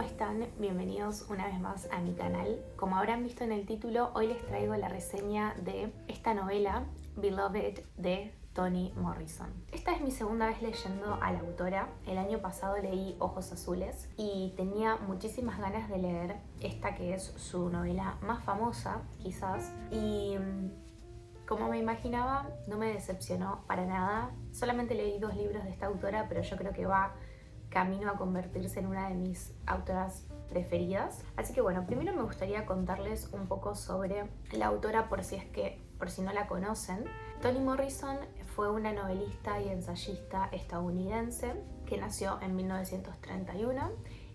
¿cómo están? Bienvenidos una vez más a mi canal. Como habrán visto en el título, hoy les traigo la reseña de esta novela, Beloved, de Toni Morrison. Esta es mi segunda vez leyendo a la autora. El año pasado leí Ojos Azules y tenía muchísimas ganas de leer esta, que es su novela más famosa, quizás, y como me imaginaba, no me decepcionó para nada. Solamente leí 2 libros de esta autora, pero yo creo que va camino a convertirse en una de mis autoras preferidas. Así que bueno, primero me gustaría contarles un poco sobre la autora por si no la conocen. Toni Morrison fue una novelista y ensayista estadounidense que nació en 1931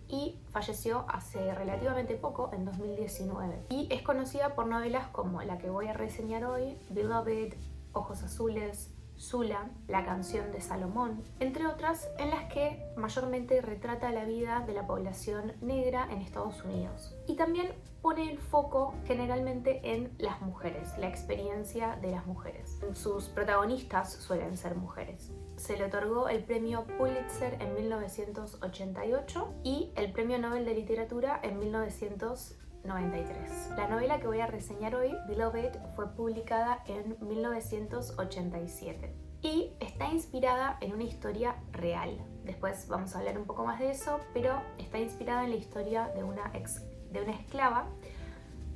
y falleció hace relativamente poco, en 2019. Y es conocida por novelas como la que voy a reseñar hoy, Beloved, Ojos Azules, Zula, La canción de Salomón, entre otras, en las que mayormente retrata la vida de la población negra en Estados Unidos. Y también pone el foco generalmente en las mujeres, la experiencia de las mujeres. Sus protagonistas suelen ser mujeres. Se le otorgó el premio Pulitzer en 1988 y el premio Nobel de Literatura en 1993. La novela que voy a reseñar hoy, Beloved, fue publicada en 1987 y está inspirada en una historia real. Después vamos a hablar un poco más de eso, pero está inspirada en la historia de una esclava,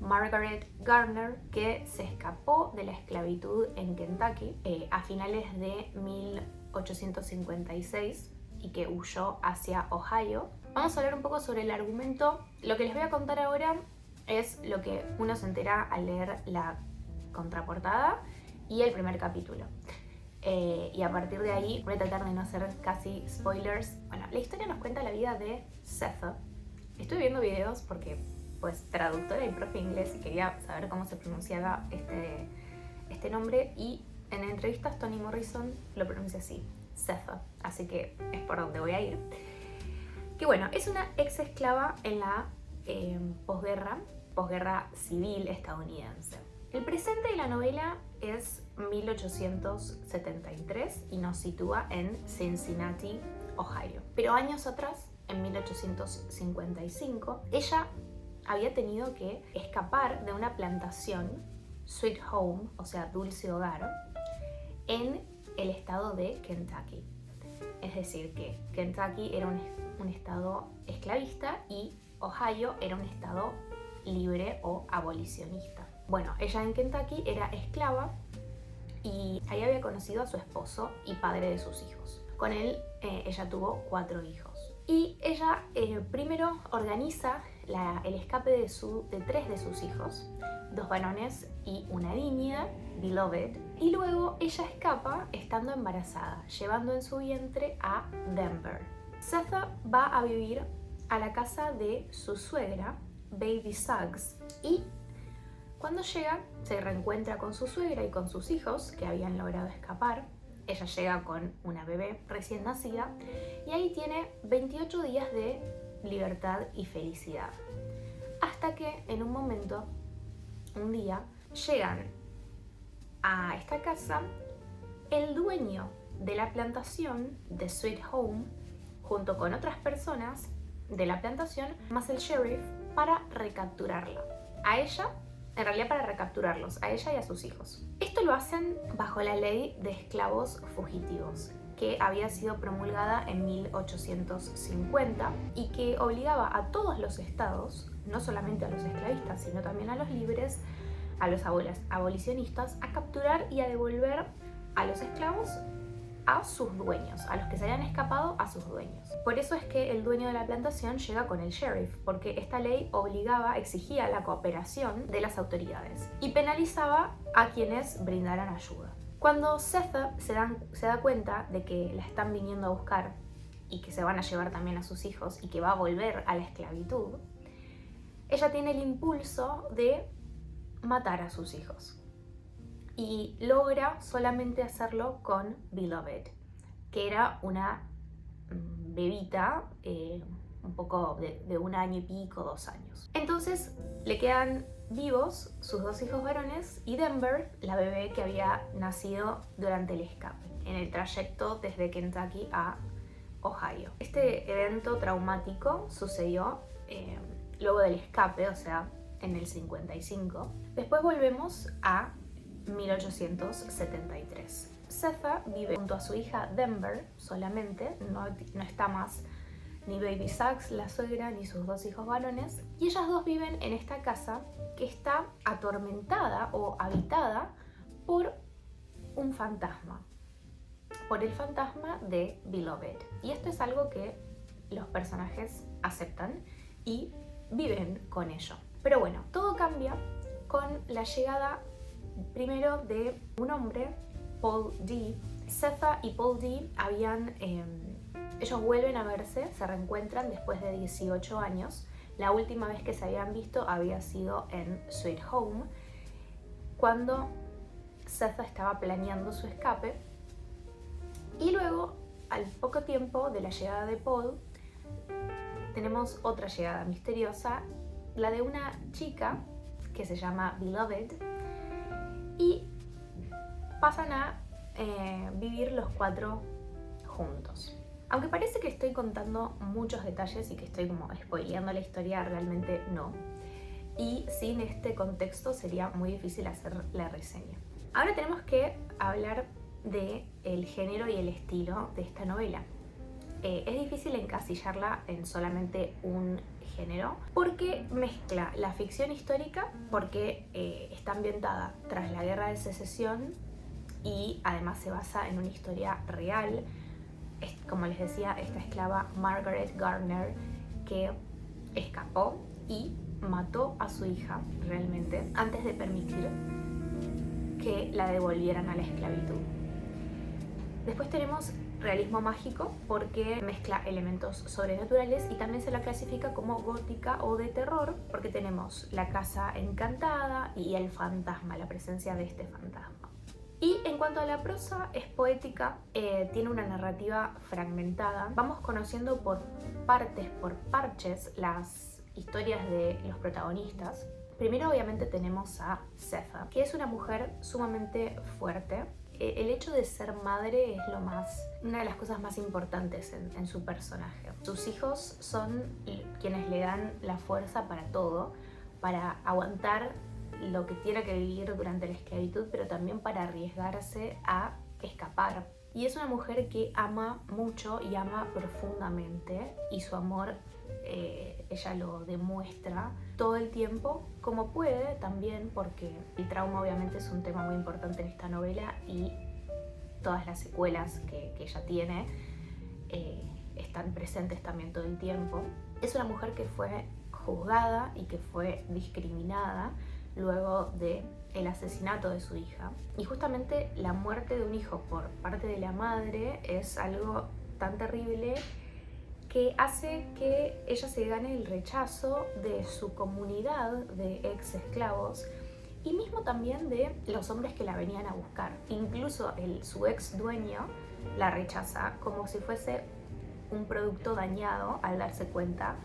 Margaret Garner, que se escapó de la esclavitud en Kentucky a finales de 1856 y que huyó hacia Ohio. Vamos a hablar un poco sobre el argumento. Lo que les voy a contar ahora es lo que uno se entera al leer la contraportada y el primer capítulo. Y a partir de ahí voy a tratar de no hacer casi spoilers. Bueno, la historia nos cuenta la vida de Seth. Estuve viendo videos porque, pues, traductora y profe inglés, y quería saber cómo se pronunciaba este nombre, y en entrevistas Toni Morrison lo pronuncia así, Seth, así que es por donde voy a ir. Que bueno, es una ex esclava en la posguerra civil estadounidense. El presente de la novela es 1873 y nos sitúa en Cincinnati, Ohio. Pero años atrás, en 1855, ella había tenido que escapar de una plantación, Sweet Home, o sea, dulce hogar, en el estado de Kentucky. Es decir, que Kentucky era un estado esclavista y Ohio era un estado libre o abolicionista. Bueno, ella en Kentucky era esclava y ahí había conocido a su esposo y padre de sus hijos. Con él ella tuvo 4 hijos. Y ella primero organiza el escape de 3 de sus hijos, 2 varones y una niña, Beloved, y luego ella escapa estando embarazada, llevando en su vientre a Denver. Seth va a vivir a la casa de su suegra, Baby Suggs, y cuando llega se reencuentra con su suegra y con sus hijos que habían logrado escapar. Ella llega con una bebé recién nacida y ahí tiene 28 días de libertad y felicidad. Hasta que en un día, llegan a esta casa el dueño de la plantación de Sweet Home junto con otras personas de la plantación, más el sheriff, para recapturarla. Para recapturarlos, a ella y a sus hijos. Esto lo hacen bajo la ley de esclavos fugitivos, que había sido promulgada en 1850 y que obligaba a todos los estados, no solamente a los esclavistas, sino también a los libres, a los abolicionistas, a capturar y a devolver a los esclavos a sus dueños, a los que se habían escapado a sus dueños. Por eso es que el dueño de la plantación llega con el sheriff, porque esta ley exigía la cooperación de las autoridades y penalizaba a quienes brindaran ayuda. Cuando Seth se da cuenta de que la están viniendo a buscar y que se van a llevar también a sus hijos y que va a volver a la esclavitud, ella tiene el impulso de matar a sus hijos. Y logra solamente hacerlo con Beloved, que era una bebita un poco de 1 año y pico, 2 años. Entonces le quedan vivos sus 2 hijos varones y Denver, la bebé que había nacido durante el escape, en el trayecto desde Kentucky a Ohio. Este evento traumático sucedió luego del escape, o sea, en el 55. Después volvemos a 1873. Zetha vive junto a su hija Denver solamente, no está más ni Baby Sachs, la suegra, ni sus 2 hijos varones, y ellas 2 viven en esta casa que está atormentada o habitada por un fantasma, por el fantasma de Beloved. Y esto es algo que los personajes aceptan y viven con ello. Pero bueno, todo cambia con la llegada primero de un hombre, Paul D. Zetha y Paul D. ellos vuelven a verse, se reencuentran después de 18 años. La última vez que se habían visto había sido en Sweet Home, cuando Zetha estaba planeando su escape. Y luego, al poco tiempo de la llegada de Paul, tenemos otra llegada misteriosa, la de una chica que se llama Beloved, y pasan a vivir los 4 juntos. Aunque parece que estoy contando muchos detalles y que estoy como spoileando la historia, realmente no. Y sin este contexto sería muy difícil hacer la reseña. Ahora tenemos que hablar del género y el estilo de esta novela. Es difícil encasillarla en solamente un género porque mezcla la ficción histórica, porque está ambientada tras la Guerra de Secesión y además se basa en una historia real. Como les decía, esta esclava Margaret Garner, que escapó y mató a su hija realmente antes de permitir que la devolvieran a la esclavitud. Después tenemos realismo mágico porque mezcla elementos sobrenaturales y también se la clasifica como gótica o de terror porque tenemos la casa encantada y el fantasma, la presencia de este fantasma. Y en cuanto a la prosa, es poética, tiene una narrativa fragmentada. Vamos conociendo por partes, por parches, las historias de los protagonistas. Primero obviamente tenemos a Zetha, que es una mujer sumamente fuerte. El hecho de ser madre es una de las cosas más importantes en su personaje. Sus hijos son quienes le dan la fuerza para todo, para aguantar lo que tiene que vivir durante la esclavitud, pero también para arriesgarse a escapar. Y es una mujer que ama mucho y ama profundamente, y su amor ella lo demuestra todo el tiempo como puede también, porque el trauma obviamente es un tema muy importante en esta novela y todas las secuelas que ella tiene están presentes también todo el tiempo. Es una mujer que fue juzgada y que fue discriminada luego del asesinato de su hija, y justamente la muerte de un hijo por parte de la madre es algo tan terrible que hace que ella se gane el rechazo de su comunidad de ex esclavos y mismo también de los hombres que la venían a buscar. Incluso su ex dueño la rechaza como si fuese un producto dañado al darse cuenta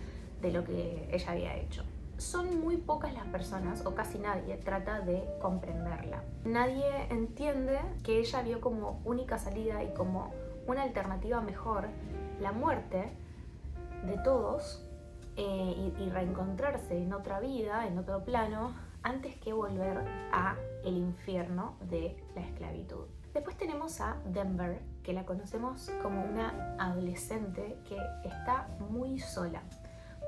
de lo que ella había hecho. Son muy pocas las personas, o casi nadie, trata de comprenderla. Nadie entiende que ella vio como única salida y como una alternativa mejor la muerte de todos y reencontrarse en otra vida, en otro plano, antes que volver a el infierno de la esclavitud. Después tenemos a Denver, que la conocemos como una adolescente que está muy sola,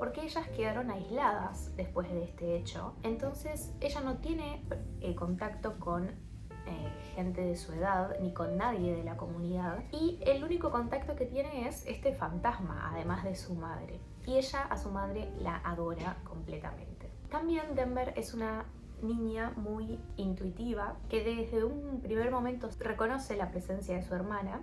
porque ellas quedaron aisladas después de este hecho. Entonces ella no tiene contacto con gente de su edad ni con nadie de la comunidad, y el único contacto que tiene es este fantasma, además de su madre, y ella a su madre la adora completamente. También Denver es una niña muy intuitiva que desde un primer momento reconoce la presencia de su hermana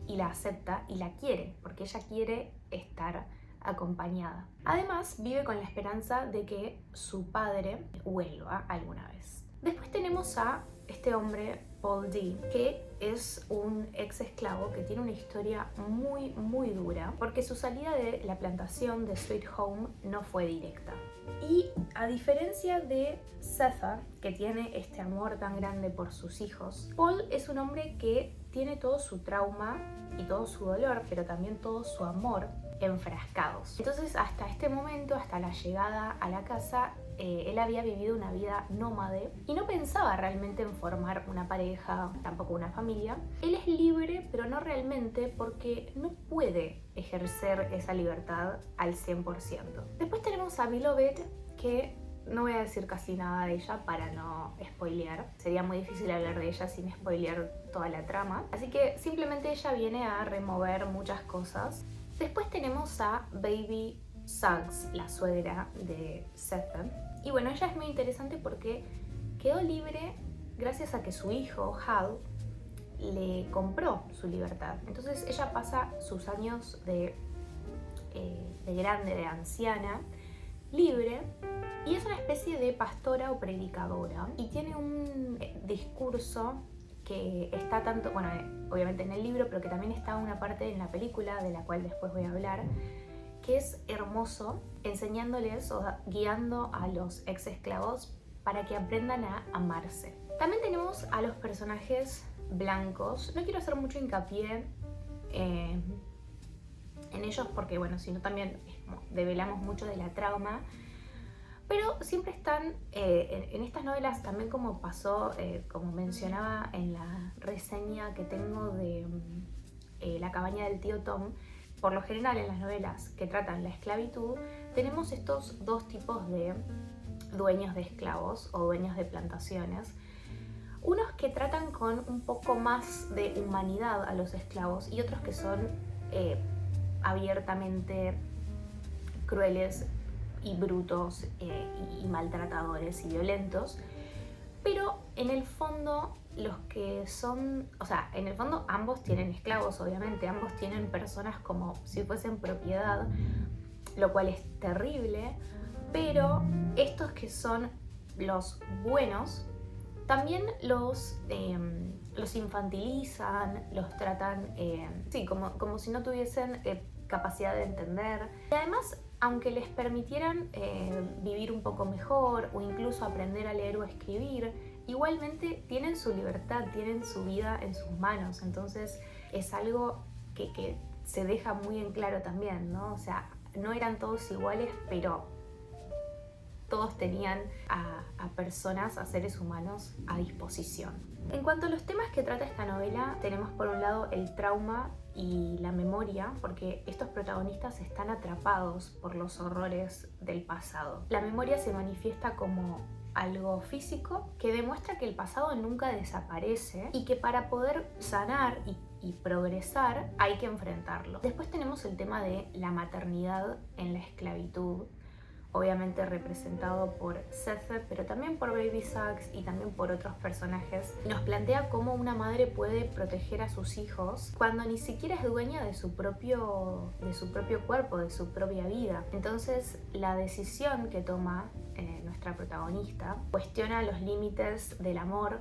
y la acepta y la quiere, porque ella quiere estar acompañada. Además, vive con la esperanza de que su padre vuelva alguna vez. Después tenemos a este hombre, Paul D., que es un ex esclavo que tiene una historia muy, muy dura, porque su salida de la plantación de Sweet Home no fue directa. Y a diferencia de Zetha, que tiene este amor tan grande por sus hijos, Paul es un hombre que tiene todo su trauma y todo su dolor, pero también todo su amor enfrascados. Entonces hasta este momento, hasta la llegada a la casa, él había vivido una vida nómade y no pensaba realmente en formar una pareja, tampoco una familia. Él es libre, pero no realmente, porque no puede ejercer esa libertad al 100%. Después tenemos a Beloved, que no voy a decir casi nada de ella para no spoilear. Sería muy difícil hablar de ella sin spoilear toda la trama. Así que simplemente ella viene a remover muchas cosas. Después tenemos a Baby Suggs, la suegra de Seth. Y bueno, ella es muy interesante porque quedó libre gracias a que su hijo, Hal, le compró su libertad. Entonces ella pasa sus años de grande, de anciana, libre, y es una especie de pastora o predicadora. Y tiene un discurso que está tanto, bueno, obviamente en el libro, pero que también está una parte en la película, de la cual después voy a hablar, que es hermoso, enseñándoles o guiando a los ex esclavos para que aprendan a amarse. También tenemos a los personajes blancos. No quiero hacer mucho hincapié en ellos porque, bueno, si no también develamos mucho de la trama. Pero siempre están en estas novelas, también como pasó, como mencionaba en la reseña que tengo de La cabaña del tío Tom. Por lo general en las novelas que tratan la esclavitud tenemos estos dos tipos de dueños de esclavos o dueños de plantaciones. Unos que tratan con un poco más de humanidad a los esclavos y otros que son abiertamente crueles y brutos y maltratadores y violentos. Pero en el fondo los que son, o sea, en el fondo ambos tienen esclavos, obviamente, ambos tienen personas como si fuesen propiedad, lo cual es terrible, pero estos que son los buenos también los infantilizan, los tratan sí, como si no tuviesen capacidad de entender. Y además, aunque les permitieran vivir un poco mejor o incluso aprender a leer o escribir, igualmente tienen su libertad, tienen su vida en sus manos. Entonces es algo que se deja muy en claro también, ¿no? O sea, no eran todos iguales, pero todos tenían a personas, a seres humanos a disposición. En cuanto a los temas que trata esta novela, tenemos por un lado el trauma y la memoria, porque estos protagonistas están atrapados por los horrores del pasado. La memoria se manifiesta como algo físico que demuestra que el pasado nunca desaparece y que para poder sanar y progresar hay que enfrentarlo. Después tenemos el tema de la maternidad en la esclavitud, obviamente representado por Seth, pero también por Baby Suggs y también por otros personajes. Nos plantea cómo una madre puede proteger a sus hijos cuando ni siquiera es dueña de su propio cuerpo, de su propia vida. Entonces la decisión que toma nuestra protagonista cuestiona los límites del amor,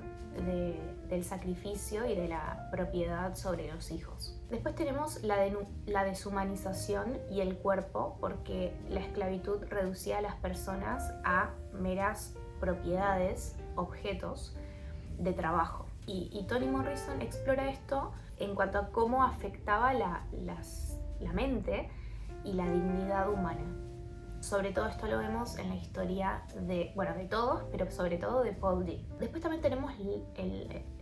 del sacrificio y de la propiedad sobre los hijos. Después tenemos la deshumanización y el cuerpo, porque la esclavitud reducía a las personas a meras propiedades, objetos de trabajo. Y Toni Morrison explora esto en cuanto a cómo afectaba la mente y la dignidad humana. Sobre todo esto lo vemos en la historia de todos, pero sobre todo de Paul D. Después también tenemos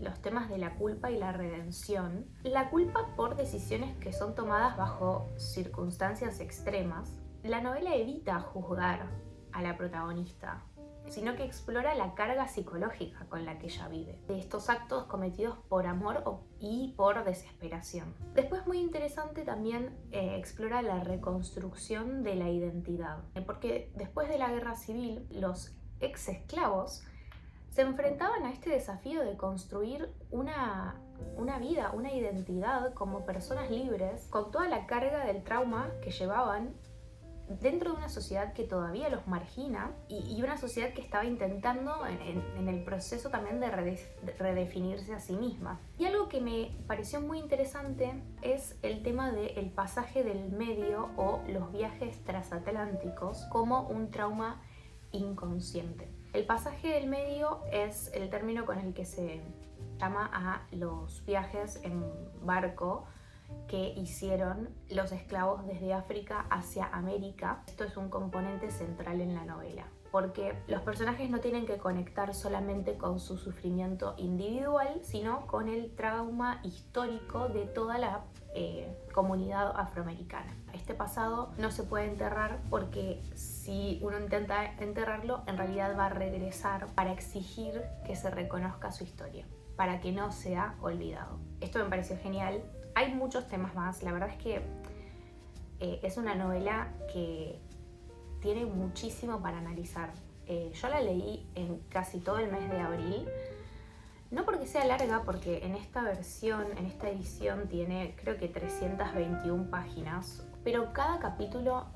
los temas de la culpa y la redención. La culpa por decisiones que son tomadas bajo circunstancias extremas. La novela evita juzgar a la protagonista, sino que explora la carga psicológica con la que ella vive, de estos actos cometidos por amor y por desesperación. Después, muy interesante también, explora la reconstrucción de la identidad, porque después de la guerra civil, los ex esclavos se enfrentaban a este desafío de construir una vida, una identidad como personas libres, con toda la carga del trauma que llevaban dentro de una sociedad que todavía los margina y una sociedad que estaba intentando en el proceso también de redefinirse a sí misma. Y algo que me pareció muy interesante es el tema del pasaje del medio o los viajes transatlánticos como un trauma inconsciente. El pasaje del medio es el término con el que se llama a los viajes en barco que hicieron los esclavos desde África hacia América. Esto es un componente central en la novela, porque los personajes no tienen que conectar solamente con su sufrimiento individual, sino con el trauma histórico de toda la comunidad afroamericana. Este pasado no se puede enterrar porque si uno intenta enterrarlo, en realidad va a regresar para exigir que se reconozca su historia, para que no sea olvidado. Esto me pareció genial. Hay muchos temas más. La verdad es que es una novela que tiene muchísimo para analizar. Yo la leí en casi todo el mes de abril. No porque sea larga, porque en esta versión, en esta edición tiene creo que 321 páginas, pero cada capítulo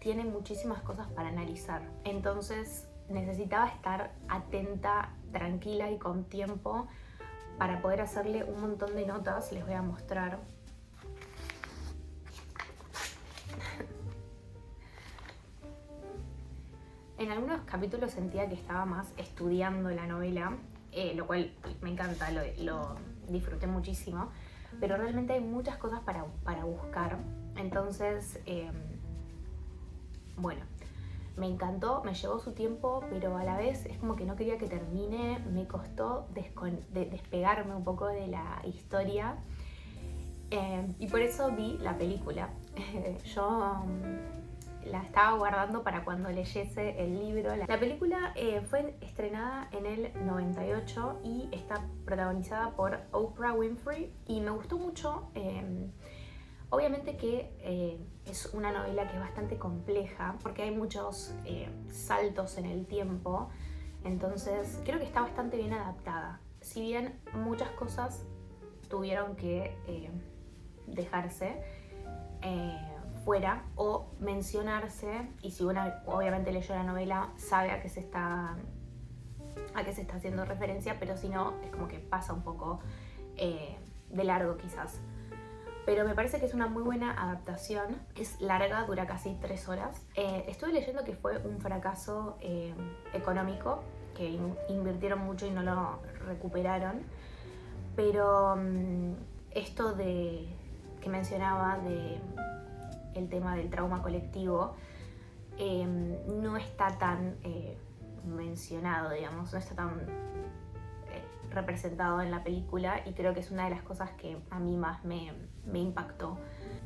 tiene muchísimas cosas para analizar. Entonces necesitaba estar atenta, tranquila y con tiempo para poder hacerle un montón de notas. Les voy a mostrar. En algunos capítulos sentía que estaba más estudiando la novela, lo cual me encanta, lo disfruté muchísimo, pero realmente hay muchas cosas para buscar. Entonces, bueno, me encantó, me llevó su tiempo, pero a la vez es como que no quería que termine. Me costó despegarme un poco de la historia, y por eso vi la película. Yo la estaba guardando para cuando leyese el libro. La película fue estrenada en el 98 y está protagonizada por Oprah Winfrey y me gustó mucho. Obviamente que es una novela que es bastante compleja porque hay muchos saltos en el tiempo, entonces creo que está bastante bien adaptada. Si bien muchas cosas tuvieron que dejarse fuera o mencionarse, y si uno obviamente leyó la novela sabe a qué se está haciendo referencia, pero si no es como que pasa un poco de largo quizás. Pero me parece que es una muy buena adaptación. Es larga, dura casi 3 horas. Estuve leyendo que fue un fracaso económico, que invirtieron mucho y no lo recuperaron, pero esto que mencionaba de el tema del trauma colectivo no está tan mencionado, digamos, no está tan representado en la película, y creo que es una de las cosas que a mí más me impactó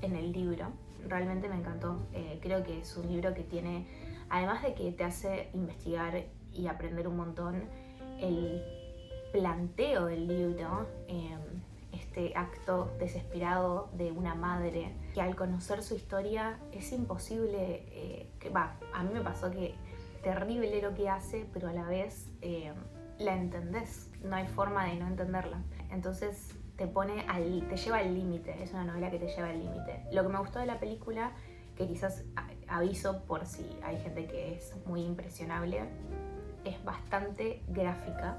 en el libro. Realmente me encantó. Creo que es un libro que tiene, además de que te hace investigar y aprender un montón, el planteo del libro, este acto desesperado de una madre que al conocer su historia es imposible, a mí me pasó que terrible lo que hace, pero a la vez la entendés, no hay forma de no entenderla. Entonces te lleva al límite, es una novela que te lleva al límite. Lo que me gustó de la película, que quizás aviso por si hay gente que es muy impresionable, es bastante gráfica.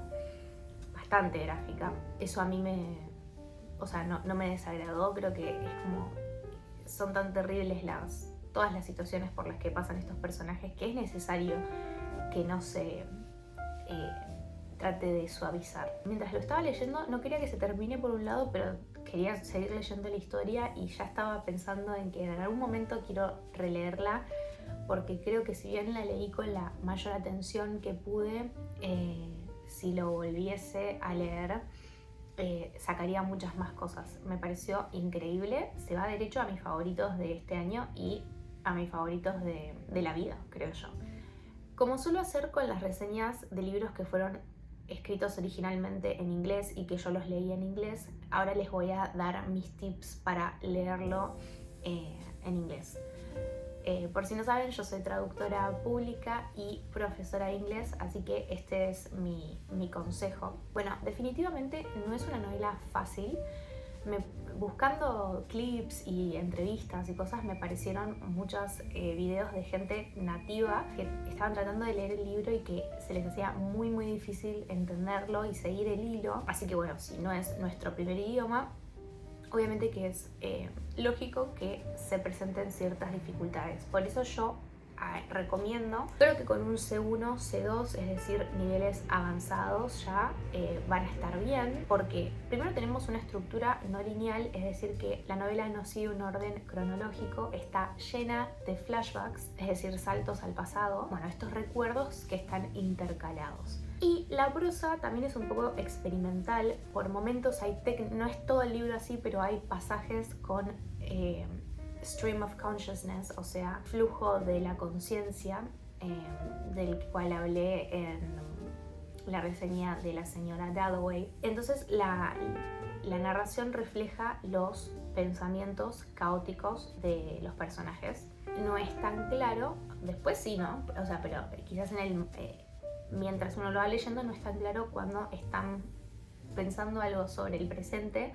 Eso a mí no me desagradó. Creo que es como, son tan terribles todas las situaciones por las que pasan estos personajes, que es necesario que no se trate de suavizar. Mientras lo estaba leyendo no quería que se termine por un lado, pero quería seguir leyendo la historia y ya estaba pensando en que en algún momento quiero releerla, porque creo que si bien la leí con la mayor atención que pude, si lo volviese a leer sacaría muchas más cosas. Me pareció increíble, se va derecho a mis favoritos de este año y a mis favoritos de la vida, creo yo. Como suelo hacer con las reseñas de libros que fueron escritos originalmente en inglés y que yo los leí en inglés, ahora les voy a dar mis tips para leerlo en inglés. Por si no saben, yo soy traductora pública y profesora de inglés, así que este es mi consejo. Bueno, definitivamente no es una novela fácil. Buscando clips y entrevistas y cosas, me aparecieron muchos videos de gente nativa que estaban tratando de leer el libro y que se les hacía muy muy difícil entenderlo y seguir el hilo. Así que bueno, si no es nuestro primer idioma, obviamente que es lógico que se presenten ciertas dificultades. Por eso yo recomiendo. Creo que con un C1, C2, es decir, niveles avanzados ya van a estar bien, porque primero tenemos una estructura no lineal, es decir, que la novela no sigue un orden cronológico, está llena de flashbacks, es decir, saltos al pasado, bueno, estos recuerdos que están intercalados. Y la prosa también es un poco experimental, por momentos hay no es todo el libro así, pero hay pasajes con stream of consciousness, o sea, flujo de la conciencia, del cual hablé en la reseña de la señora Dalloway. Entonces la narración refleja los pensamientos caóticos de los personajes. No es tan claro, después sí, ¿no? O sea, pero quizás mientras uno lo va leyendo no es tan claro cuando están pensando algo sobre el presente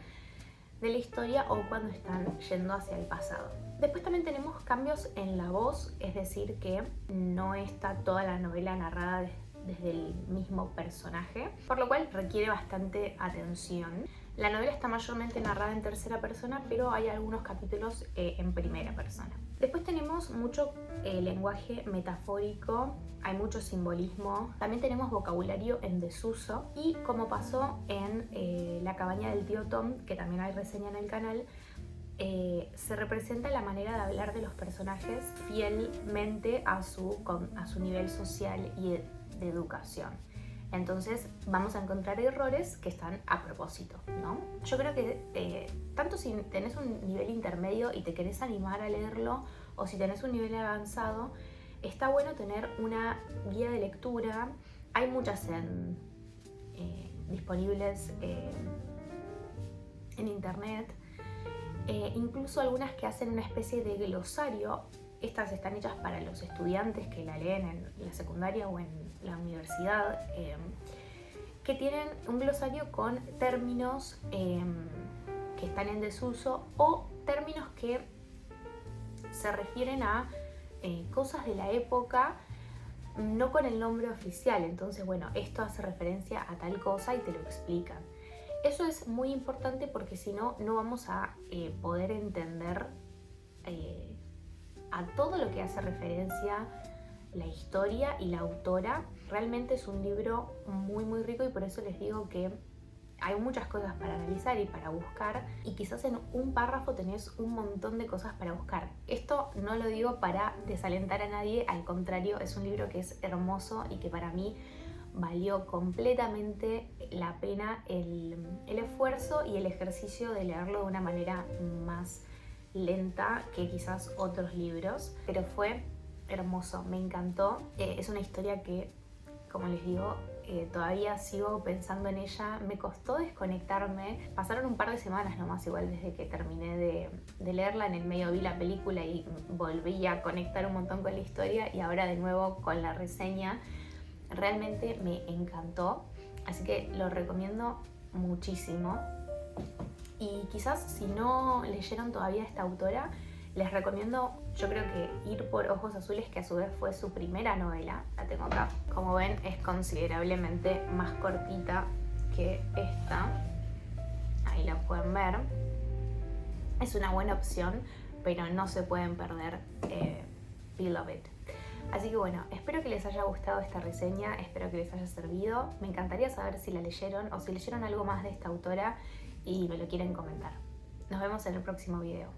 de la historia o cuando están yendo hacia el pasado. Después también tenemos cambios en la voz, es decir, que no está toda la novela narrada desde el mismo personaje, por lo cual requiere bastante atención. La novela está mayormente narrada en tercera persona, pero hay algunos capítulos en primera persona. Después tenemos mucho lenguaje metafórico, hay mucho simbolismo, también tenemos vocabulario en desuso y como pasó en La cabaña del tío Tom, que también hay reseña en el canal, se representa la manera de hablar de los personajes fielmente a su nivel social y de educación. Entonces vamos a encontrar errores que están a propósito, ¿no? Yo creo que tanto si tenés un nivel intermedio y te querés animar a leerlo o si tenés un nivel avanzado, está bueno tener una guía de lectura. Hay muchas disponibles en internet, incluso algunas que hacen una especie de glosario. Estas están hechas para los estudiantes que la leen en la secundaria o en la universidad, que tienen un glosario con términos que están en desuso o términos que se refieren a cosas de la época, no con el nombre oficial. Entonces, bueno, esto hace referencia a tal cosa y te lo explican. Eso es muy importante porque si no, no vamos a poder entender a todo lo que hace referencia la historia y la autora. Realmente es un libro muy muy rico y por eso les digo que hay muchas cosas para analizar y para buscar, y quizás en un párrafo tenés un montón de cosas para buscar. Esto no lo digo para desalentar a nadie, al contrario, es un libro que es hermoso y que para mí valió completamente la pena el esfuerzo y el ejercicio de leerlo de una manera más lenta que quizás otros libros, pero fue hermoso, me encantó. Es una historia que, como les digo, todavía sigo pensando en ella. Me costó desconectarme, pasaron un par de semanas nomás igual desde que terminé de leerla. En el medio vi la película y volví a conectar un montón con la historia, y ahora de nuevo con la reseña. Realmente me encantó, así que lo recomiendo muchísimo. Y quizás si no leyeron todavía a esta autora, les recomiendo, yo creo que Ir por ojos azules, que a su vez fue su primera novela. La tengo acá. Como ven, es considerablemente más cortita que esta. Ahí la pueden ver. Es una buena opción, pero no se pueden perder Beloved. Así que bueno, espero que les haya gustado esta reseña, espero que les haya servido. Me encantaría saber si la leyeron o si leyeron algo más de esta autora y me lo quieren comentar. Nos vemos en el próximo video.